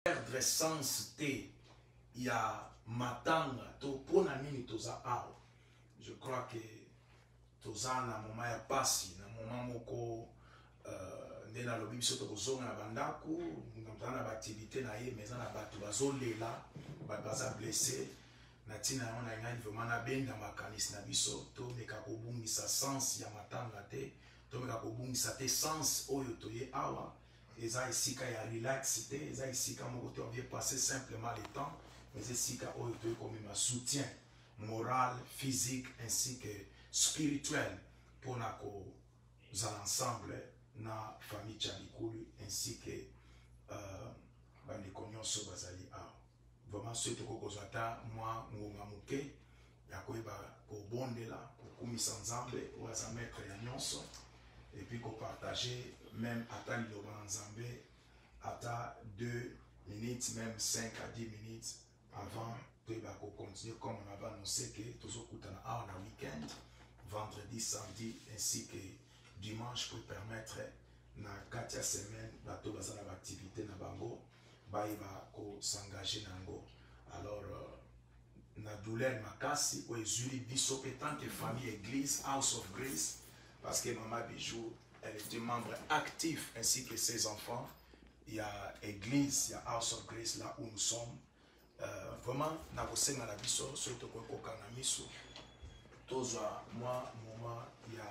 perdre sens te ya matanga to pona nini toza awa. Je crois que toza na moma ya pasi na moma moko nde na lobi biso tokozonga na bandako toza na baaktivité na ye mais na bato bazolela bato baza blessé na ntina yango na ngai vraiment nabenda makanisi na biso tomeka kobungisa sens ya matanga te tomeka kobungisa te sens oyo toye awa eza esika ya relax te eza esika moko te on vient passer simplement le temps mais esika oyo toye komema soutien moral, physique ainsi que spirituel pour na kozala ensemble na famille Tchabikulu ainsi que bandeko nyonso bazali awa. Vraiment ceux qui kozwa ata mwa ngonga moke ya koyeba kobondela kokumisa nzambe oyo aza maître ya nyonso et puis kopartager même ata liloba na nzambe ata 2 minutes même 5 à 10 minutes avant toyeba continuer comme on avait annoncé que tozokutana awa na week-end vendredi, samedi ainsi que dimanche pour permettre na kati ya semaine bato baza na activité na bango bayiba ko s'engager nango. Alors na douleur makasi o ezuli biso tant que famille église House of Grace parce que maman Bijou elle était membre actif ainsi que ses enfants. Il y a église, il y a House of Grace là où nous sommes. Vraiment na kosenga na biso surtout ko kokana miso tozwa moi moment ya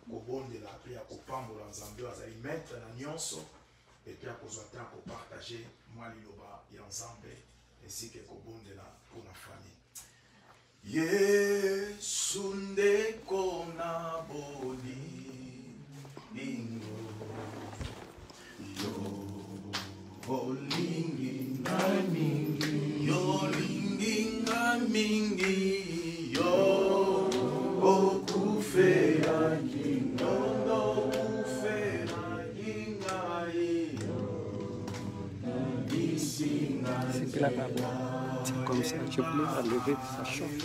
kobondela pe ya kopambola nzambe azali maître na nyonso et puis akozwa temps ko partager moi liloba ya nzambe ainsi que kobondela pour la famille. Yesu ndeko na boli ningo yo olingi na mingi yo lingi na mingi yo okufera kingondo kufera ingai c'est là c'est comme ça je voulais enlever sa chauffe.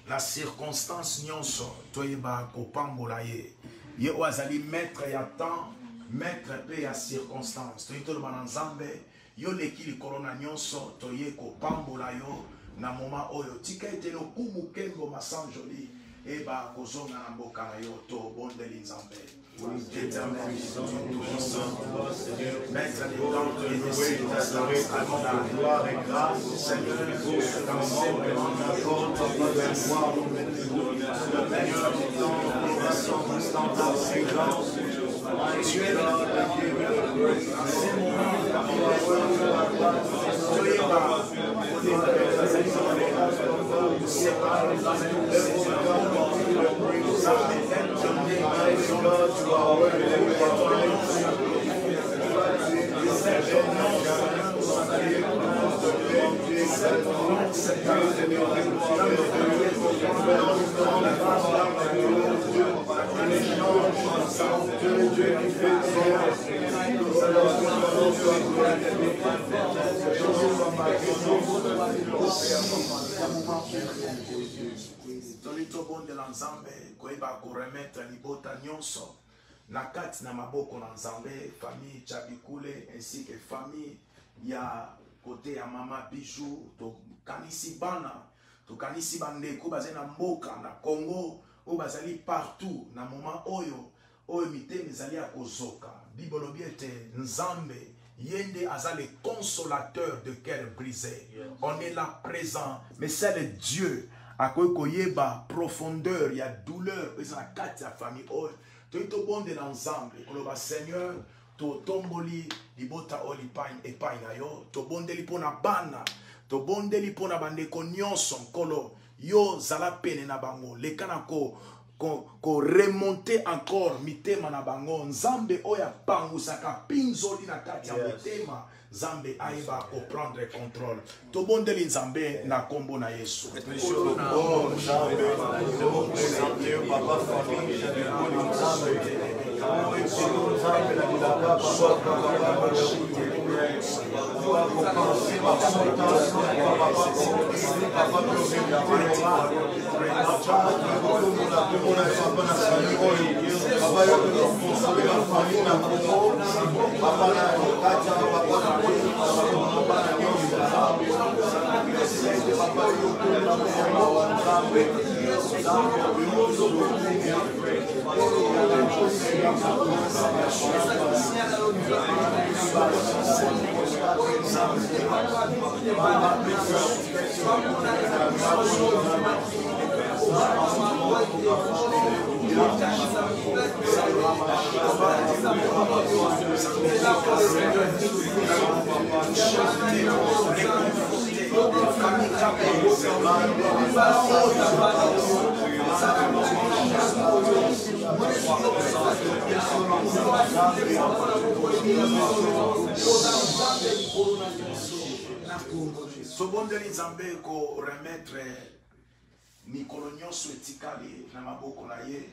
La circonstance nyonso toyeba kopambola ye ye wazali maître ya temps maître pe ya circonstance toyitolo banzambe yo leki likolo na nyonso toye kopambola yo na moment oyo tika ete lokumu kembo masanjoli eba kozonga na mboka na yo to bondeli nzambe. Éternel, maître des temps et des circonstances, accorde gloire et grâce, Seigneur, pour ce moment, accorde ta gloire, le meilleur du temps, l'innovation standard, c'est grand. Tu es là, ces moments, Tolito bonde la nzambe koyeba ko remettre libota nyonso na kati na maboko na nzambe famille Chabikule ainsi que famille ya côté ya mama Bijou to kanisi bana to kanisi bandeko bazena mboka na Congo o bazali partout na moment oyo miteme ezali ya kozoka Bible biete nzambe yende aza le consolateur de cœur brisé. On est là présent mais c'est le Dieu akoy koyeba profondeur ya douleur eza na kati ya famille oyo to bonde na nzambe koloba Seigneur to tomboli libota olipain epai na yo to bondeli pona bana to bondeli pona bandeko nyonso nkolo yo zala pene na bango lekana ko remonter encore mitema na bango nzambe oya pangusaka pinzoli na kati ya mitema Zambe aiba ko prendre contrôle. To bondeli nzambe na kombo na Yesu. Sobondeli nzambe ko remettre mikolo nyonso etikali na maboko na ye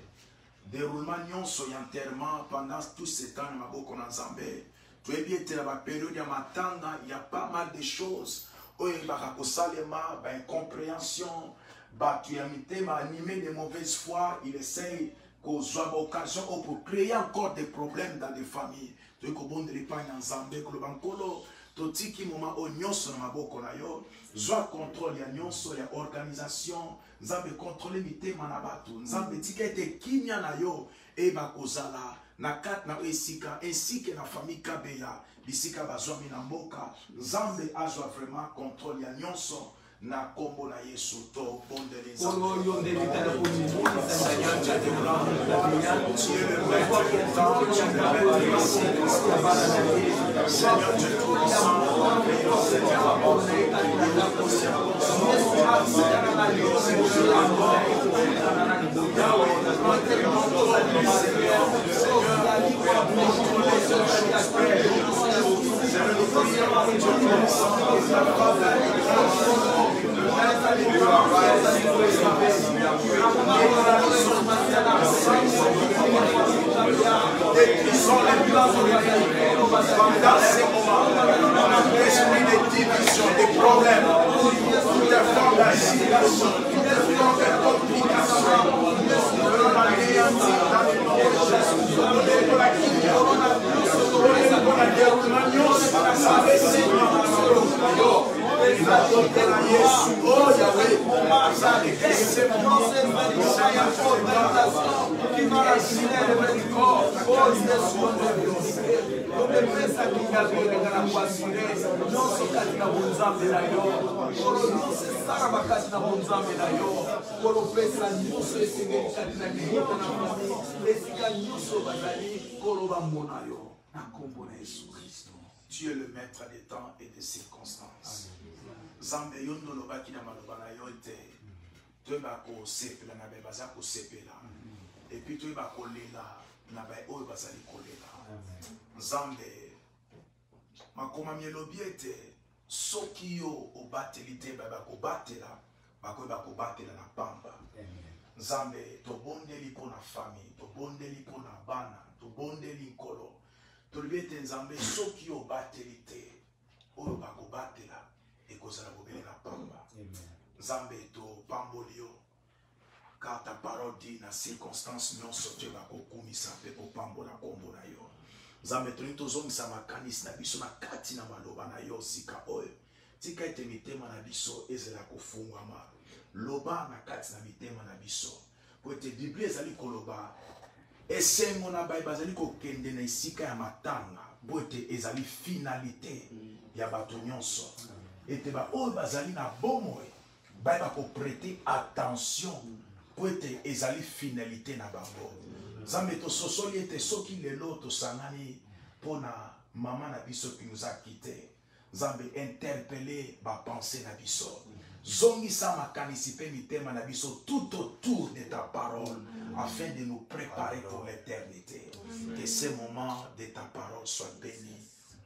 déroulement nyonso ya enterrement pendant tout ce temps na maboko na nzambe toyebi ete na bapériode ya matanga il y a pas mal de choses oyo ebaka kosalema baincompréhension bato ya mitema animé de mauvaise foi il essaye kozwa baoccasion pour créer encore des problèmes dans des familles toyei kobondela epai na nzambe koloba nkolo totiki moma o nyonso na maboko na yo zwa contrôle ya nyonso ya organisation nzambe contrôler mitema na bato nzambe tika ete kimia na yo eba kozala na kati na esika ainsi que na famille Kabeya bisika bazwami na mboka nzambe azwa vraiment contrôle ya nyonso na kombo na Yesu to bondeli nzambe dans ces moments, l'esprit de division, des problèmes, toutes les formes d'agitation, toutes les formes de complications, nous anéantir dans le nom de Jésus. Pour la déroulement, Tu es le maître des temps et des circonstances. Zambe yondo lobaki na maloba na yo te. Tu vas ko sepela na be baza ko sepela. Et puis tu vas kolela na ba oyo bazali kolela. Zambe makoma mielobi ete soki yo obateli te ba ko batela ba ko batela na pamba. Zambe to bondeli po na famille, to bondeli po na bana, to bondeli nkolo. Tolobi ete nzambe soki yo bateli te oyo bakobatela ekozala bobele na pamba. Nzambe to pamboli yo car ta parole dit na circonstance nyonso te bakokumisa mpe kopambola kombo na yo. Nzambe toni tozongisa makanisi na biso na kati na maloba na yo sika oyo tika ete mitema na biso ezela kofungwama loba na kati na mitema na biso po ete biblia ezali koloba esengo na baye bazali kokende na esika ya matanga po ete ezali finalité ya bato nyonso ete baoyo bazali na bomoi baye bakoprete attention po ete ezali finalité na bango. Nzambe tososoli ete soki lelo tosangani mpona mama na biso qui nous a quitté. Nzambe interpeller ba pensée na biso. Zongisa makanisi pe mitema na biso tout autour de ta parole afin de nous préparer pour l'éternité. Que ce moment de ta parole soit béni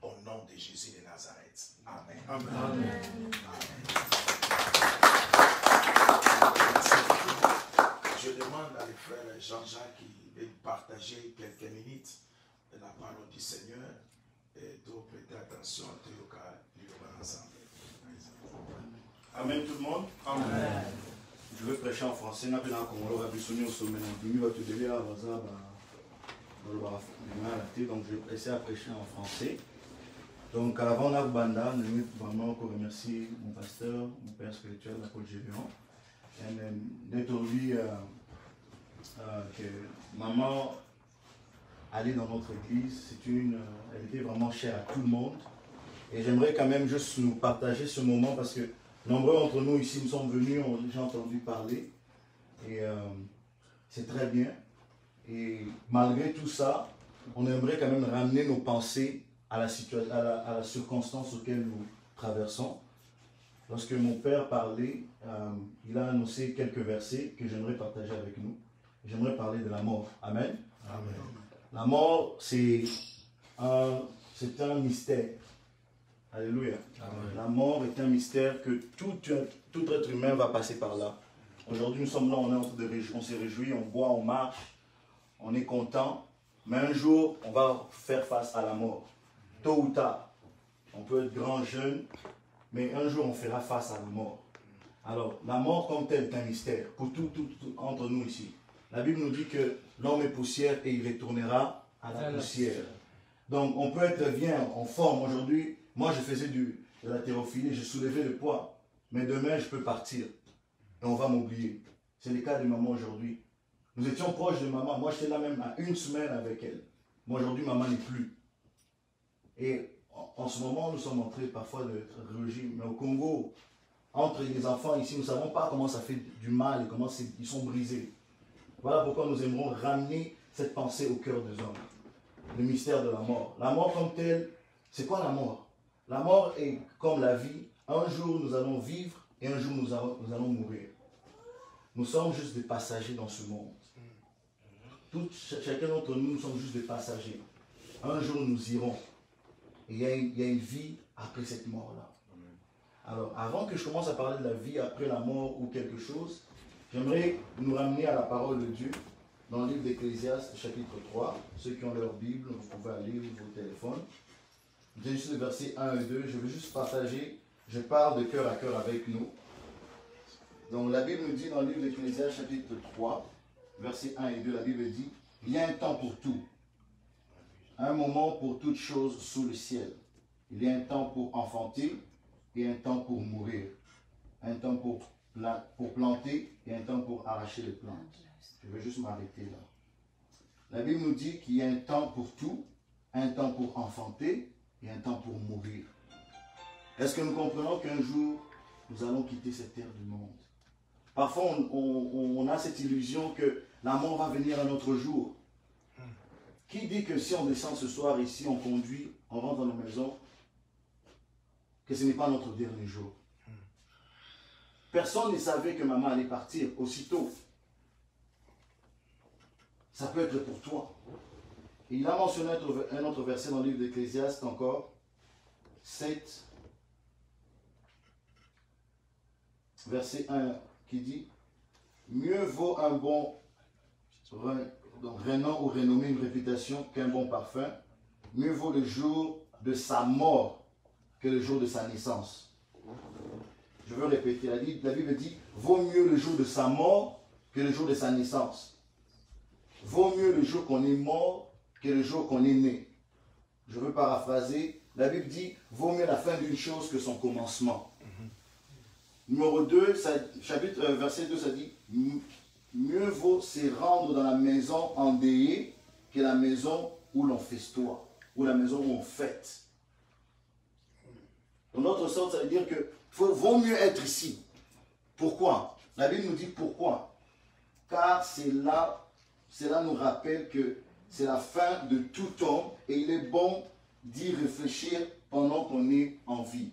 au nom de Jésus de Nazareth. Amen. Amen. Amen. Je demande à les frères Jean-Jacques de partager quelques minutes de la parole du Seigneur et de prêter attention à tout le cas du ensemble. Amen tout le monde. Amen. Je vais prêcher en français. Je vais donc je vais essayer à prêcher en français. Donc avant Banda, je veux vraiment remercier mon pasteur, mon père spirituel, l'apôtre Gévéon. Et d'être lui que maman allait dans notre église, elle était vraiment chère à tout le monde. Et j'aimerais quand même juste nous partager ce moment parce que nombreux d'entre nous ici, nous sommes venus, on a déjà entendu parler. Et c'est très bien. Et malgré tout ça, on aimerait quand même ramener nos pensées à la circonstance auquel nous traversons. Lorsque mon père parlait, il a annoncé quelques versets que j'aimerais partager avec nous. J'aimerais parler de la mort. Amen. Amen. La mort, c'est un mystère. Alléluia. Amen. La mort est un mystère que tout être humain va passer par là. Aujourd'hui, nous sommes là, on se réjouit, on boit, on marche, on est content. Mais un jour, on va faire face à la mort. Tôt ou tard. On peut être grand, jeune, mais un jour, on fera face à la mort. Alors, la mort comme telle est un mystère pour tout entre nous ici. La Bible nous dit que l'homme est poussière et il retournera à la poussière. Donc, on peut être bien en forme aujourd'hui. Moi, je faisais de la haltérophilie, je soulevais le poids. Mais demain, je peux partir. Et on va m'oublier. C'est le cas de maman aujourd'hui. Nous étions proches de maman. Moi, j'étais là même à une semaine avec elle. Moi, aujourd'hui, maman n'est plus. Et en ce moment, nous sommes en train parfois de régime. Mais au Congo, entre les enfants ici, nous ne savons pas comment ça fait du mal et comment ils sont brisés. Voilà pourquoi nous aimerons ramener cette pensée au cœur des hommes. Le mystère de la mort. La mort comme telle, c'est quoi la mort? La mort est comme la vie. Un jour, nous allons vivre et un jour, nous allons mourir. Nous sommes juste des passagers dans ce monde. Chacun d'entre nous, nous sommes juste des passagers. Un jour, nous irons. Et il y a une vie après cette mort-là. Alors, avant que je commence à parler de la vie après la mort ou quelque chose, j'aimerais nous ramener à la parole de Dieu dans le livre d'Ecclésiaste, chapitre 3. Ceux qui ont leur Bible, vous pouvez aller vos téléphones. Juste le verset 1 et 2, je veux juste partager, je parle de cœur à cœur avec nous. Donc la Bible nous dit dans le livre d'Ecclésiaste, chapitre 3, verset 1 et 2, la Bible dit, il y a un temps pour tout, un moment pour toute chose sous le ciel. Il y a un temps pour enfanter et un temps pour mourir. un temps pour planter et un temps pour arracher les plantes. Je vais juste m'arrêter là. La Bible nous dit qu'il y a un temps pour tout, un temps pour enfanter et un temps pour mourir. Est-ce que nous comprenons qu'un jour, nous allons quitter cette terre du monde? Parfois, on a cette illusion que la mort va venir un autre jour. Qui dit que si on descend ce soir ici, on conduit, on rentre dans nos maisons, que ce n'est pas notre dernier jour? Personne ne savait que maman allait partir aussitôt. Ça peut être pour toi. Et il a mentionné un autre verset dans le livre d'Ecclésiaste encore, 7, verset 1, qui dit « Mieux vaut un bon renom ou renommée, une réputation, qu'un bon parfum. Mieux vaut le jour de sa mort que le jour de sa naissance. » Je veux répéter, la Bible dit « Vaut mieux le jour de sa mort que le jour de sa naissance. » Vaut mieux le jour qu'on est mort que le jour qu'on est né. Je veux paraphraser, la Bible dit « Vaut mieux la fin d'une chose que son commencement. » Numéro 2, verset 2, ça dit « Mieux vaut se rendre dans la maison endeuillée que la maison où l'on festoie, ou la maison où on fête. » Dans notre sens, ça veut dire que vaut mieux être ici. Pourquoi? La Bible nous dit pourquoi. Car cela nous rappelle que c'est la fin de tout homme et il est bon d'y réfléchir pendant qu'on est en vie.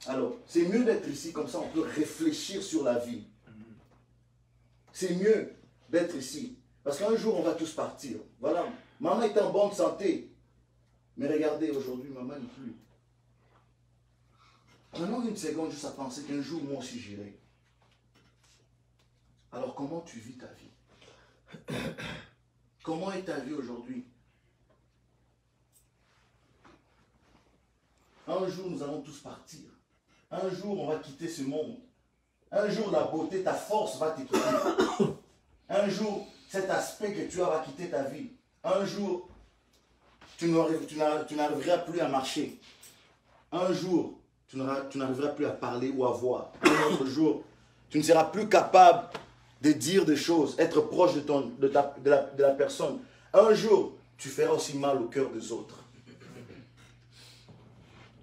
Alors, c'est mieux d'être ici, comme ça on peut réfléchir sur la vie. C'est mieux d'être ici. Parce qu'un jour, on va tous partir. Voilà, maman est en bonne santé. Mais regardez, aujourd'hui, maman n'est plus. Prenons une seconde juste à penser qu'un jour, moi aussi, j'irai. Alors, comment tu vis ta vie? Comment est ta vie aujourd'hui? Un jour, nous allons tous partir. Un jour, on va quitter ce monde. Un jour, la beauté, ta force va te quitter. Un jour, cet aspect que tu as va quitter ta vie. Un jour, tu n'arriveras plus à marcher. Un jour, tu n'arriveras plus à parler ou à voir. Un autre jour, tu ne seras plus capable de dire des choses, être proche de la personne. Un jour, tu feras aussi mal au cœur des autres.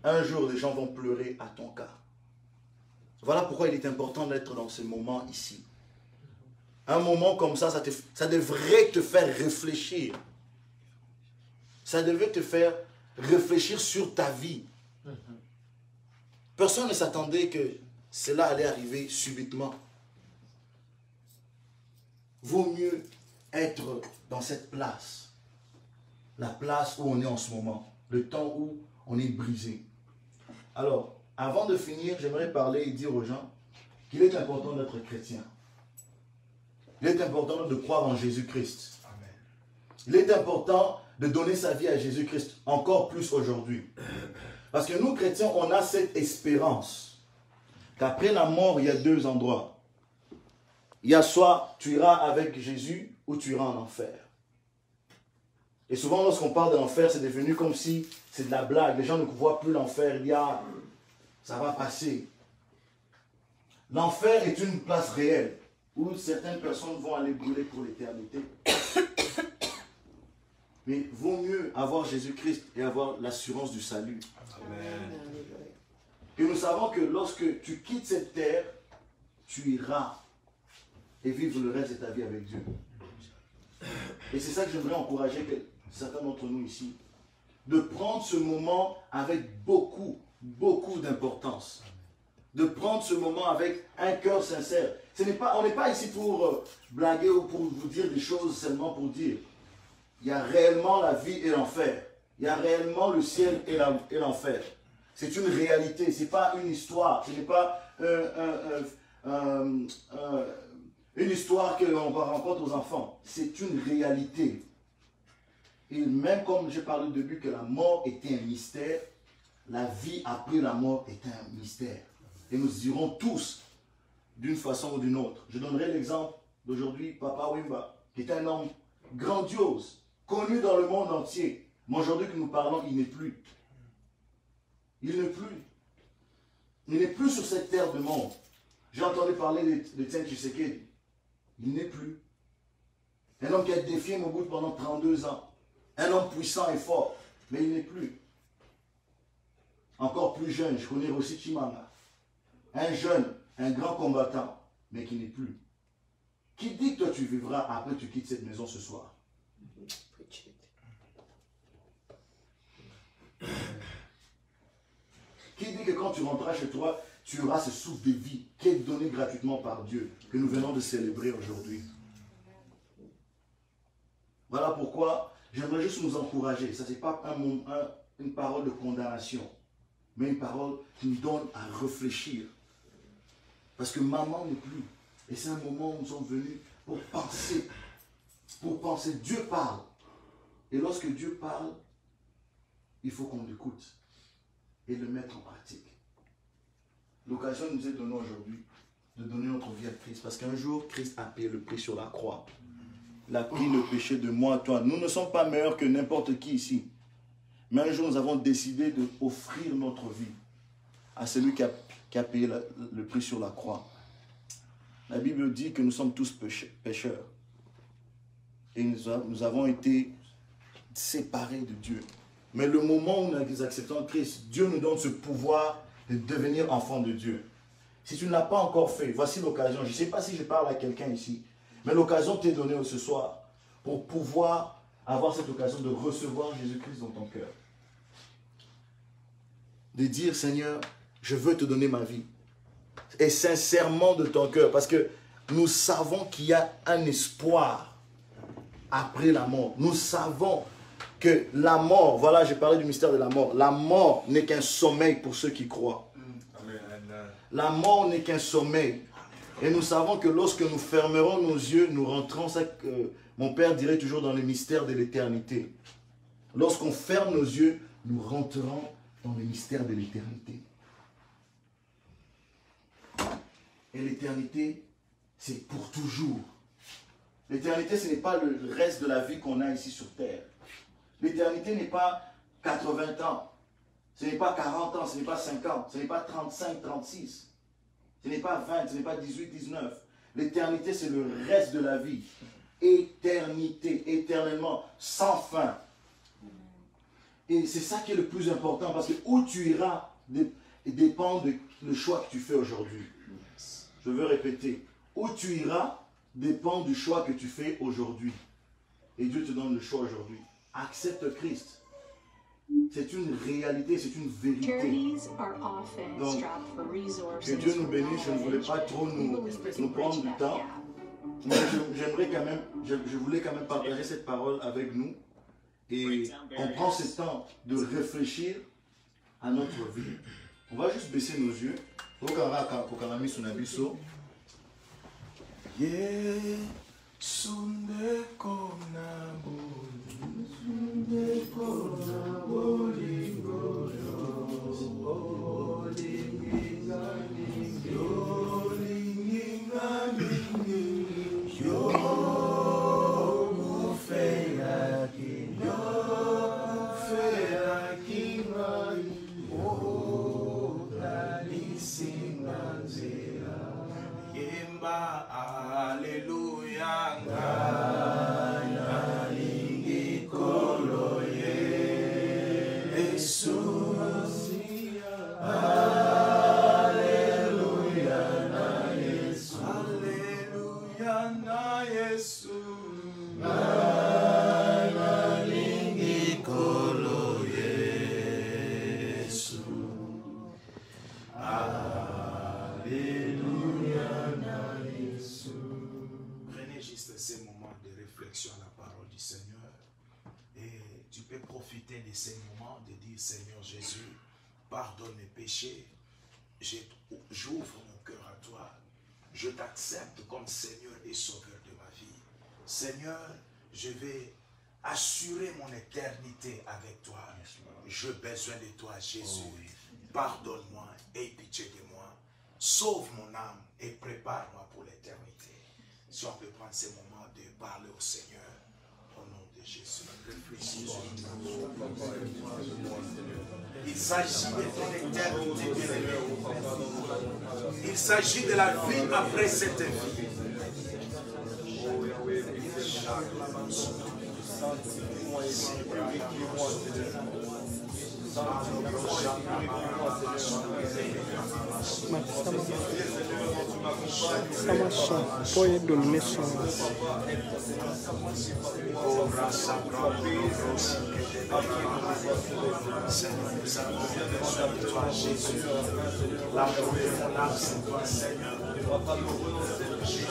Un jour, les gens vont pleurer à ton cas. Voilà pourquoi il est important d'être dans ce moment ici. Un moment comme ça devrait te faire réfléchir. Ça devait te faire réfléchir sur ta vie. Personne ne s'attendait que cela allait arriver subitement. Vaut mieux être dans cette place. La place où on est en ce moment. Le temps où on est brisé. Alors, avant de finir, j'aimerais parler et dire aux gens qu'il est important d'être chrétien. Il est important de croire en Jésus-Christ. Il est important de donner sa vie à Jésus-Christ, encore plus aujourd'hui. Parce que nous, chrétiens, on a cette espérance qu'après la mort, il y a deux endroits. Il y a soit tu iras avec Jésus ou tu iras en enfer. Et souvent, lorsqu'on parle de l'enfer, c'est devenu comme si c'est de la blague. Les gens ne voient plus l'enfer. Il y a, ça va passer. L'enfer est une place réelle où certaines personnes vont aller brûler pour l'éternité. Mais vaut mieux avoir Jésus-Christ et avoir l'assurance du salut. Amen. Et nous savons que lorsque tu quittes cette terre, tu iras et vivre le reste de ta vie avec Dieu. Et c'est ça que j'aimerais encourager certains d'entre nous ici, de prendre ce moment avec beaucoup d'importance. De prendre ce moment avec un cœur sincère. On n'est pas ici pour blaguer ou pour vous dire des choses seulement pour dire. Il y a réellement la vie et l'enfer. Il y a réellement le ciel et l'enfer. C'est une réalité, ce n'est pas une histoire. Ce n'est pas une histoire qu'on rencontre aux enfants. C'est une réalité. Et même comme j'ai parlé au début que la mort était un mystère, la vie après la mort est un mystère. Et nous irons tous d'une façon ou d'une autre. Je donnerai l'exemple d'aujourd'hui, Papa Wimba, qui est un homme grandiose, connu dans le monde entier. Mais aujourd'hui que nous parlons, il n'est plus. Il n'est plus. Il n'est plus sur cette terre de monde. J'ai entendu parler de Tiens Tshisekedi. Il n'est plus. Un homme qui a défié Mobutu pendant 32 ans. Un homme puissant et fort. Mais il n'est plus. Encore plus jeune, je connais aussi Chimanga. Un jeune, un grand combattant, mais qui n'est plus. Qui dit que toi tu vivras après tu quittes cette maison ce soir? Qui dit que quand tu rentreras chez toi, tu auras ce souffle de vie qui est donné gratuitement par Dieu, que nous venons de célébrer aujourd'hui? Voilà pourquoi j'aimerais juste nous encourager. Ça, ce n'est pas une parole de condamnation, mais une parole qui nous donne à réfléchir. Parce que maman n'est plus. Et c'est un moment où nous sommes venus pour penser. Pour penser. Dieu parle. Et lorsque Dieu parle, il faut qu'on l'écoute et le mettre en pratique. L'occasion nous est donnée aujourd'hui de donner notre vie à Christ. Parce qu'un jour, Christ a payé le prix sur la croix. Il a pris le péché de moi, toi. Nous ne sommes pas meilleurs que n'importe qui ici. Mais un jour, nous avons décidé d'offrir notre vie à celui qui a payé le prix sur la croix. La Bible dit que nous sommes tous pécheurs. Et nous avons été séparés de Dieu. Mais le moment où nous acceptons Christ, Dieu nous donne ce pouvoir de devenir enfant de Dieu. Si tu ne l'as pas encore fait, voici l'occasion. Je ne sais pas si je parle à quelqu'un ici, mais l'occasion t'est donnée ce soir pour pouvoir avoir cette occasion de recevoir Jésus-Christ dans ton cœur. De dire, Seigneur, je veux te donner ma vie. Et sincèrement de ton cœur, parce que nous savons qu'il y a un espoir après la mort. Nous savons que la mort, voilà, j'ai parlé du mystère de la mort n'est qu'un sommeil pour ceux qui croient. La mort n'est qu'un sommeil. Et nous savons que lorsque nous fermerons nos yeux, nous rentrons, ça que mon père dirait toujours, dans le mystère de l'éternité. Lorsqu'on ferme nos yeux, nous rentrons dans le mystère de l'éternité. Et l'éternité, c'est pour toujours. L'éternité, ce n'est pas le reste de la vie qu'on a ici sur terre. L'éternité n'est pas 80 ans. Ce n'est pas 40 ans, ce n'est pas 50, ce n'est pas 35, 36. Ce n'est pas 20, ce n'est pas 18, 19. L'éternité, c'est le reste de la vie. Éternité, éternellement, sans fin. Et c'est ça qui est le plus important, parce que où tu iras dépend du choix que tu fais aujourd'hui. Je veux répéter, où tu iras dépend du choix que tu fais aujourd'hui. Et Dieu te donne le choix aujourd'hui. Accepte Christ. C'est une réalité, c'est une vérité. Donc, que Dieu nous bénisse. Je ne voulais pas trop nous prendre du temps. Mais j'aimerais quand même, je voulais quand même partager cette parole avec nous. Et on prend ce temps de réfléchir à notre vie. On va juste baisser nos yeux. Prenez juste ces moments de réflexion à la parole du Seigneur et tu peux profiter de ces moments de dire Seigneur Jésus, pardonne mes péchés, j'ouvre mon cœur à toi, je t'accepte comme Seigneur et Sauveur de ma vie. Seigneur, je vais assurer mon éternité avec toi. J'ai besoin de toi, Jésus. Pardonne-moi, aie pitié de moi. Sauve mon âme et prépare-moi pour l'éternité. Si on peut prendre ces moments de parler au Seigneur, Au nom de Jésus. Il s'agit de ton éternité, bien-aimé. Il s'agit de la vie après cette vie. Sama son, poye domine son. Seigneur, nous avons besoin de toi, Jésus. L'amour de mon âme, c'est toi, Seigneur. Jésus,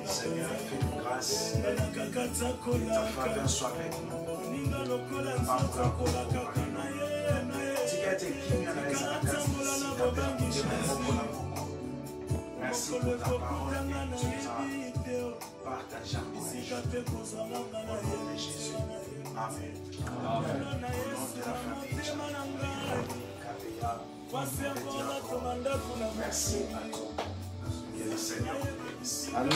Seigneur, fais-nous grâce. Ta faveur soit avec nous. Merci pour ta parole et tu nous as partagé au nom de Jésus. Amen. Amen. Au nom de la famille, merci à tous. Que le Seigneur vous bénisse. Amen.